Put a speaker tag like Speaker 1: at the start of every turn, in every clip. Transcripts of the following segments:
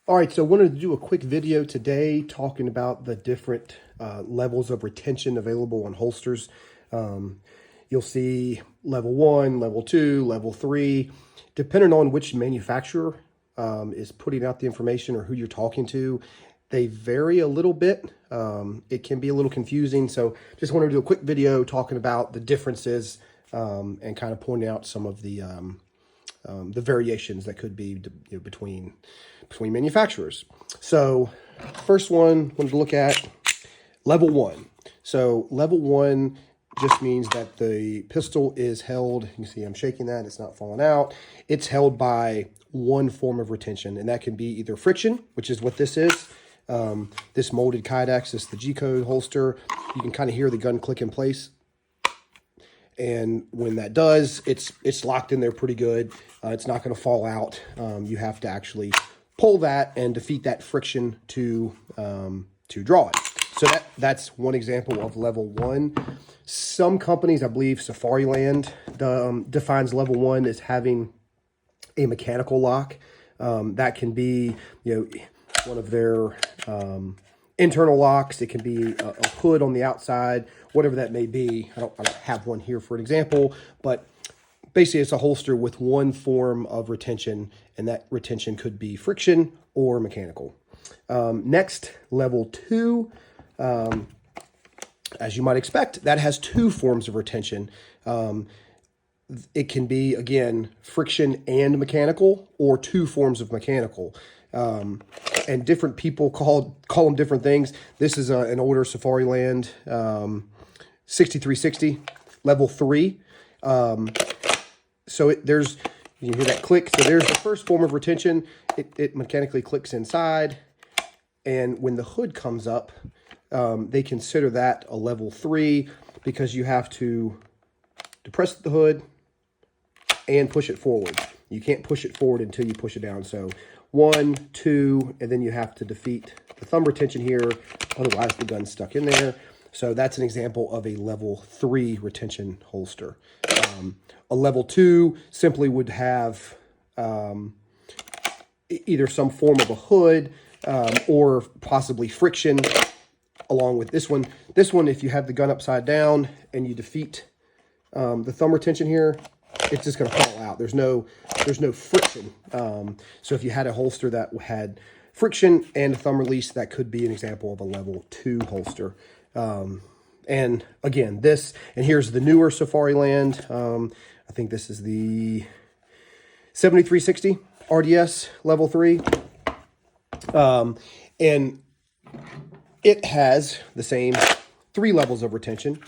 Speaker 1: All right, so I wanted to do a quick video today talking about the different levels of retention available on holsters. You'll see level 1, level 2, level 3, depending on which manufacturer is putting out the information or who you're talking to. They vary a little bit. It can be a little confusing. So just wanted to do a quick video talking about the differences and kind of pointing out some of the variations that could be between manufacturers. So first one, wanted to look at level 1. So level 1 just means that the pistol is held. You can see I'm shaking that, it's not falling out. It's held by one form of retention, and that can be either friction, which is what this is. This molded Kydex is the G-code holster. You can kind of hear the gun click in place. And when that does, it's locked in there pretty good. It's not going to fall out. You have to actually pull that and defeat that friction to draw it. So that's one example of level 1. Some companies, I believe Safariland defines level 1 as having a mechanical lock. That can be one of their internal locks. It can be a hood on the outside, whatever that may be. I don't have one here for an example, but basically it's a holster with one form of retention, and that retention could be friction or mechanical. Next, level 2, as you might expect, that has two forms of retention. It can be, again, friction and mechanical, or two forms of mechanical. And different people call them different things. This is an older Safariland 6360 level 3. So there's, you can hear that click. So there's the first form of retention. It mechanically clicks inside, and when the hood comes up, they consider that a level 3 because you have to depress the hood and push it forward. You can't push it forward until you push it down. So 1, 2, and then you have to defeat the thumb retention here. Otherwise, the gun's stuck in there. So that's an example of a level 3 retention holster. A level 2 simply would have either some form of a hood or possibly friction along with this one. This one, if you have the gun upside down and you defeat the thumb retention here, it's just going to fall out. There's no friction. So if you had a holster that had friction and a thumb release, that could be an example of a level 2 holster. And again, and here's the newer Safariland. I think this is the 7360 RDS level 3. And it has the same 3 levels of retention.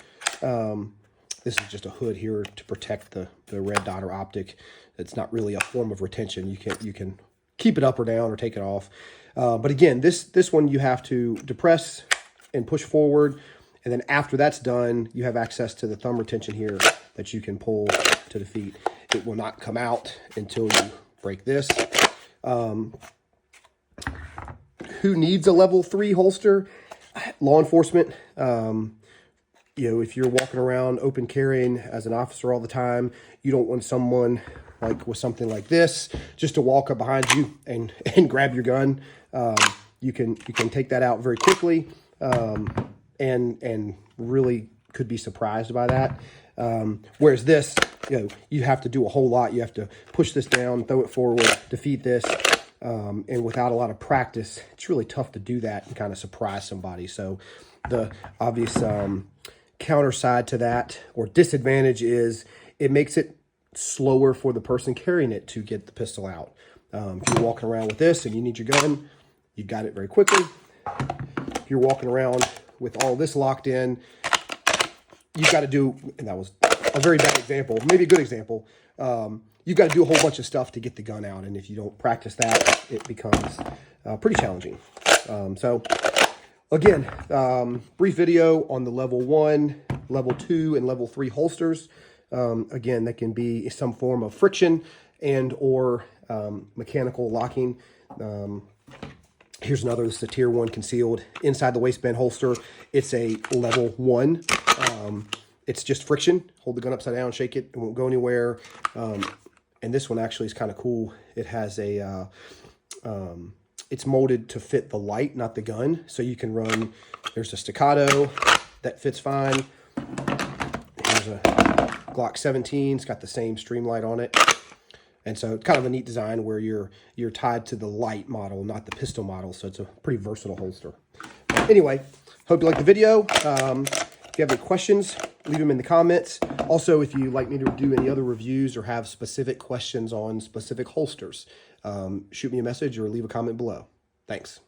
Speaker 1: This is just a hood here to protect the red dot or optic. It's not really a form of retention. You can keep it up or down or take it off. But again, this one you have to depress and push forward. And then after that's done, you have access to the thumb retention here that you can pull to defeat. It will not come out until you break this. Who needs a level 3 holster? Law enforcement. If you're walking around open carrying as an officer all the time, you don't want someone like with something like this just to walk up behind you and grab your gun. You can take that out very quickly and really could be surprised by that. Whereas this, you have to do a whole lot. You have to push this down, throw it forward, defeat this. And without a lot of practice, it's really tough to do that and kind of surprise somebody. So the obvious counter side to that, or disadvantage, is it makes it slower for the person carrying it to get the pistol out. If you're walking around with this and you need your gun, you got it very quickly. If you're walking around with all this locked in, you've got to do, and that was a very bad example, maybe a good example. You've got to do a whole bunch of stuff to get the gun out, and if you don't practice that, it becomes pretty challenging. So again, brief video on the level 1, level 2, and level 3 holsters. Again, that can be some form of friction and or mechanical locking. Here's another. This is a tier 1 concealed inside the waistband holster. It's a level 1. It's just friction. Hold the gun upside down, shake it, it won't go anywhere. And this one actually is kind of cool. It has a it's molded to fit the light, not the gun. So you can run, there's a staccato that fits fine. Here's a Glock 17, it's got the same Streamlight on it. And so kind of a neat design where you're tied to the light model, not the pistol model. So it's a pretty versatile holster. But anyway, hope you liked the video. If you have any questions, leave them in the comments. Also, if you'd like me to do any other reviews or have specific questions on specific holsters, shoot me a message or leave a comment below. Thanks.